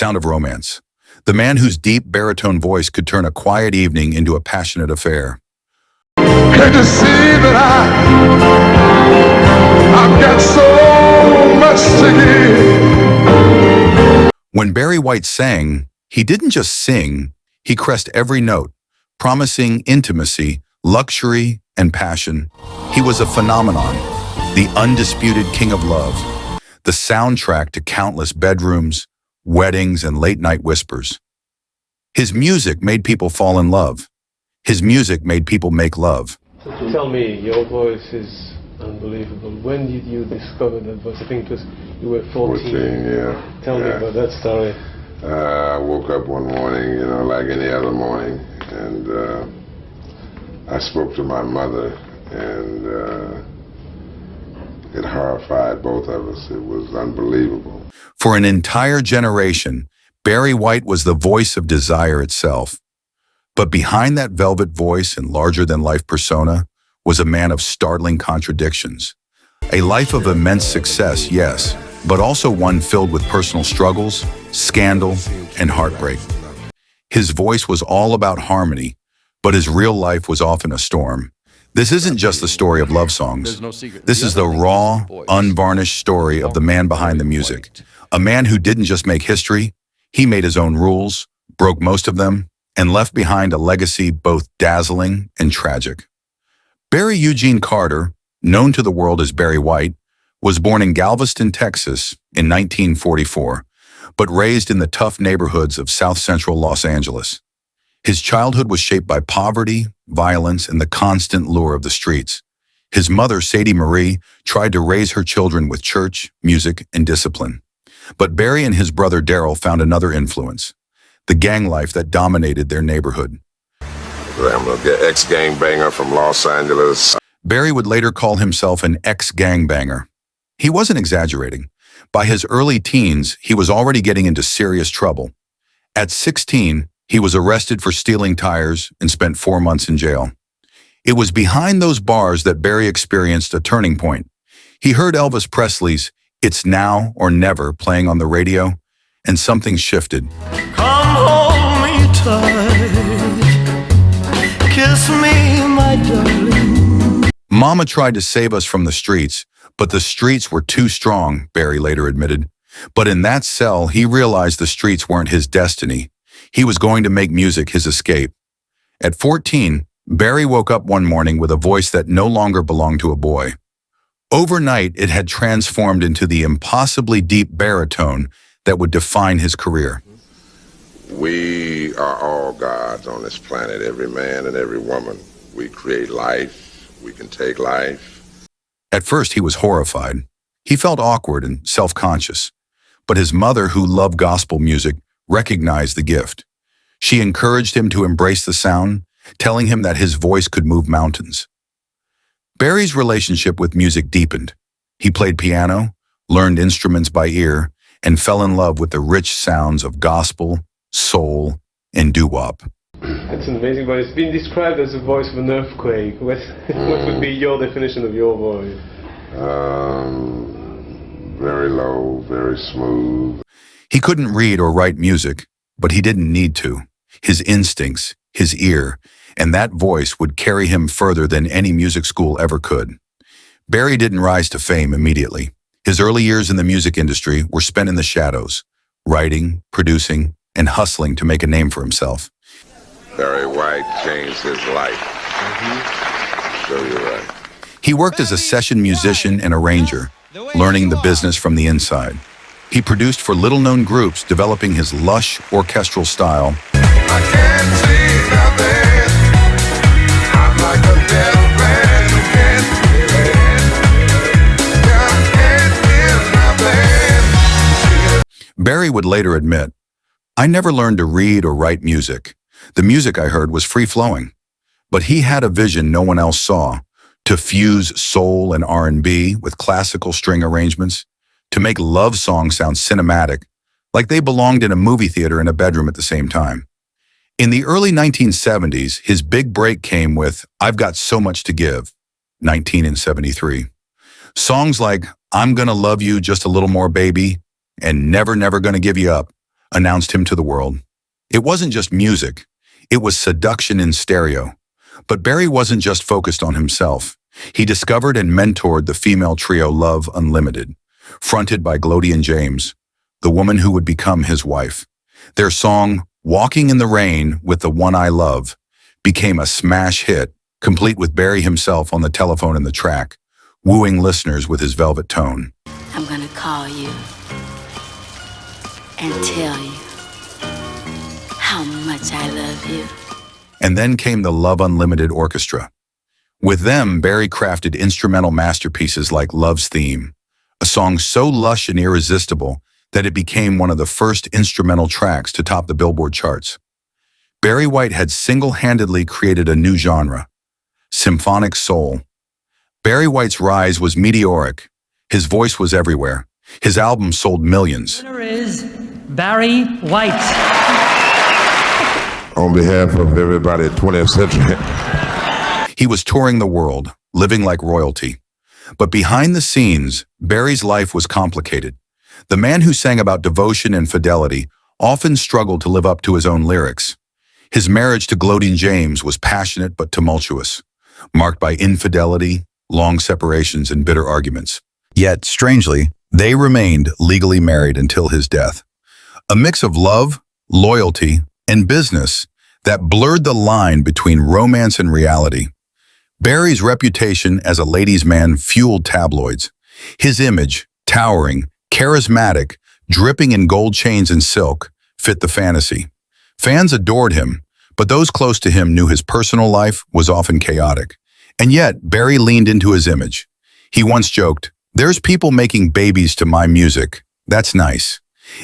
sound of romance. The man whose deep baritone voice could turn a quiet evening into a passionate affair. Can't you see that I've got so much to give? When Barry White sang, he didn't just sing, he caressed every note, promising intimacy, luxury, and passion. He was a phenomenon, the undisputed king of love, the soundtrack to countless bedrooms, weddings, and late-night whispers. His music made people fall in love. His music made people make love. Tell me, your voice is unbelievable. When did you discover that voice? I think it was you were 14. 14, yeah. Tell me about that story. I woke up one morning, like any other morning, and I spoke to my mother, and it horrified both of us. It was unbelievable. For an entire generation, Barry White was the voice of desire itself. But behind that velvet voice and larger-than-life persona was a man of startling contradictions. A life of immense success, yes, but also one filled with personal struggles, scandal, and heartbreak. His voice was all about harmony, but his real life was often a storm. This isn't just the story of love songs. This is the raw, unvarnished story of the man behind the music. A man who didn't just make history, he made his own rules, broke most of them, and left behind a legacy both dazzling and tragic. Barry Eugene Carter, known to the world as Barry White, was born in Galveston, Texas in 1944, but raised in the tough neighborhoods of South Central Los Angeles. His childhood was shaped by poverty, violence, and the constant lure of the streets. His mother, Sadie Marie, tried to raise her children with church, music, and discipline. But Barry and his brother Daryl found another influence: the gang life that dominated their neighborhood. I'm an ex-gangbanger from Los Angeles. Barry would later call himself an ex-gangbanger. He wasn't exaggerating. By his early teens, he was already getting into serious trouble. At 16, he was arrested for stealing tires and spent 4 months in jail. It was behind those bars that Barry experienced a turning point. He heard Elvis Presley's "It's Now or Never" playing on the radio, and something shifted. Come hold me tight, kiss me, my darling. Mama tried to save us from the streets, but the streets were too strong, Barry later admitted. But in that cell, he realized the streets weren't his destiny. He was going to make music his escape. At 14, Barry woke up one morning with a voice that no longer belonged to a boy. Overnight, it had transformed into the impossibly deep baritone that would define his career. We are all gods on this planet, every man and every woman. We create life, we can take life. At first, he was horrified. He felt awkward and self-conscious. But his mother, who loved gospel music, recognized the gift. She encouraged him to embrace the sound, telling him that his voice could move mountains. Barry's relationship with music deepened. He played piano, learned instruments by ear, and fell in love with the rich sounds of gospel, soul, and doo-wop. That's amazing, but it's been described as the voice of an earthquake. What would be your definition of your voice? Very low, very smooth. He couldn't read or write music, but he didn't need to. His instincts, his ear, and that voice would carry him further than any music school ever could. Barry didn't rise to fame immediately. His early years in the music industry were spent in the shadows, writing, producing, and hustling to make a name for himself. Barry White changed his life. So you're right. He worked as a session musician and arranger, learning the business from the inside. He produced for little-known groups, developing his lush orchestral style. I can't see nothing. I'm like a dead man who can't feel it. Can't feel nothing. Barry would later admit, "I never learned to read or write music. The music I heard was free-flowing." But he had a vision no one else saw: to fuse soul and R&B with classical string arrangements, to make love songs sound cinematic, like they belonged in a movie theater and a bedroom at the same time. In the early 1970s, his big break came with "I've Got So Much to Give," 1973. Songs like "I'm Gonna Love You Just a Little More Baby" and "Never, Never Gonna Give You Up" announced him to the world. It wasn't just music, it was seduction in stereo. But Barry wasn't just focused on himself. He discovered and mentored the female trio Love Unlimited, fronted by Gloria James, the woman who would become his wife. Their song, Walking in the Rain with the One I Love, became a smash hit, complete with Barry himself on the telephone in the track, wooing listeners with his velvet tone. I'm gonna call you and tell you how much I love you. And then came the Love Unlimited Orchestra. With them, Barry crafted instrumental masterpieces like Love's Theme, a song so lush and irresistible that it became one of the first instrumental tracks to top the Billboard charts. Barry White had single-handedly created a new genre, symphonic soul. Barry White's rise was meteoric. His voice was everywhere. His album sold millions. Winner is Barry White. On behalf of everybody at 20th Century. He was touring the world, living like royalty. But behind the scenes, Barry's life was complicated. The man who sang about devotion and fidelity often struggled to live up to his own lyrics. His marriage to Gloria James was passionate but tumultuous, marked by infidelity, long separations, and bitter arguments. Yet, strangely, they remained legally married until his death. A mix of love, loyalty, and business that blurred the line between romance and reality. Barry's reputation as a ladies' man fueled tabloids. His image, towering, charismatic, dripping in gold chains and silk, fit the fantasy. Fans adored him, but those close to him knew his personal life was often chaotic. And yet, Barry leaned into his image. He once joked, "There's people making babies to my music. That's nice."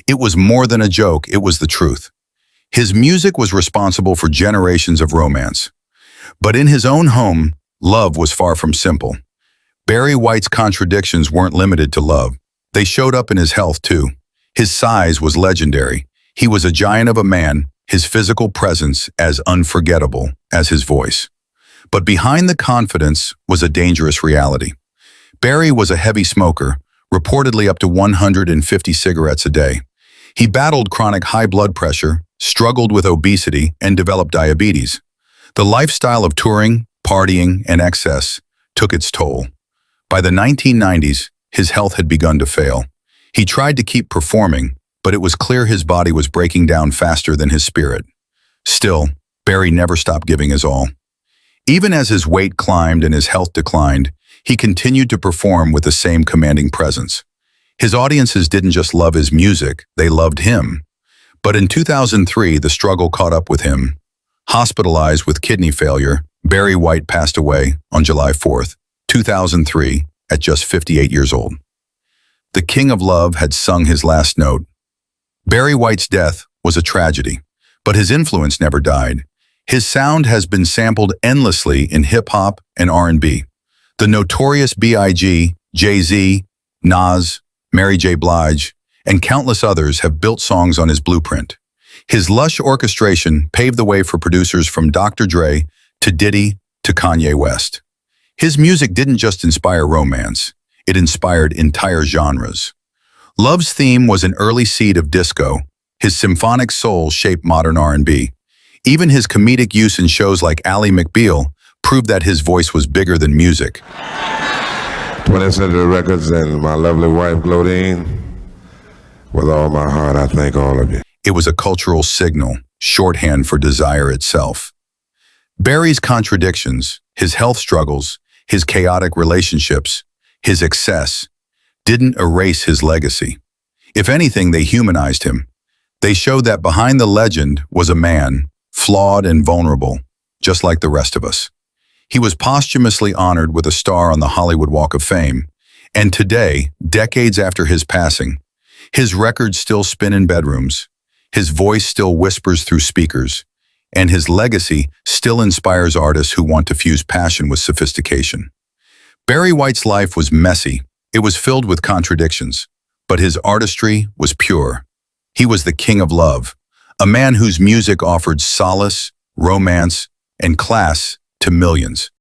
It was more than a joke, it was the truth. His music was responsible for generations of romance. But in his own home, love was far from simple. Barry White's contradictions weren't limited to love. They showed up in his health too. His size was legendary. He was a giant of a man, his physical presence as unforgettable as his voice. But behind the confidence was a dangerous reality. Barry was a heavy smoker, reportedly up to 150 cigarettes a day. He battled chronic high blood pressure, struggled with obesity, and developed diabetes. The lifestyle of touring, partying, and excess took its toll. By the 1990s, his health had begun to fail. He tried to keep performing, but it was clear his body was breaking down faster than his spirit. Still, Barry never stopped giving his all. Even as his weight climbed and his health declined, he continued to perform with the same commanding presence. His audiences didn't just love his music, they loved him. But in 2003, the struggle caught up with him. Hospitalized with kidney failure, Barry White passed away on July 4th, 2003, at just 58 years old. The King of Love had sung his last note. Barry White's death was a tragedy, but his influence never died. His sound has been sampled endlessly in hip-hop and R&B. The notorious B.I.G., Jay-Z, Nas, Mary J. Blige, and countless others have built songs on his blueprint. His lush orchestration paved the way for producers from Dr. Dre to Diddy to Kanye West. His music didn't just inspire romance, it inspired entire genres. Love's Theme was an early seed of disco. His symphonic soul shaped modern R&B. Even his comedic use in shows like Ally McBeal proved that his voice was bigger than music. 20th Century Records and my lovely wife, Gloria, with all my heart, I thank all of you. It was a cultural signal, shorthand for desire itself. Barry's contradictions, his health struggles, his chaotic relationships, his excess, didn't erase his legacy. If anything, they humanized him. They showed that behind the legend was a man, flawed and vulnerable, just like the rest of us. He was posthumously honored with a star on the Hollywood Walk of Fame, and today, decades after his passing, his records still spin in bedrooms, his voice still whispers through speakers, and his legacy still inspires artists who want to fuse passion with sophistication. Barry White's life was messy. It was filled with contradictions, but his artistry was pure. He was the king of love, a man whose music offered solace, romance, and class to millions.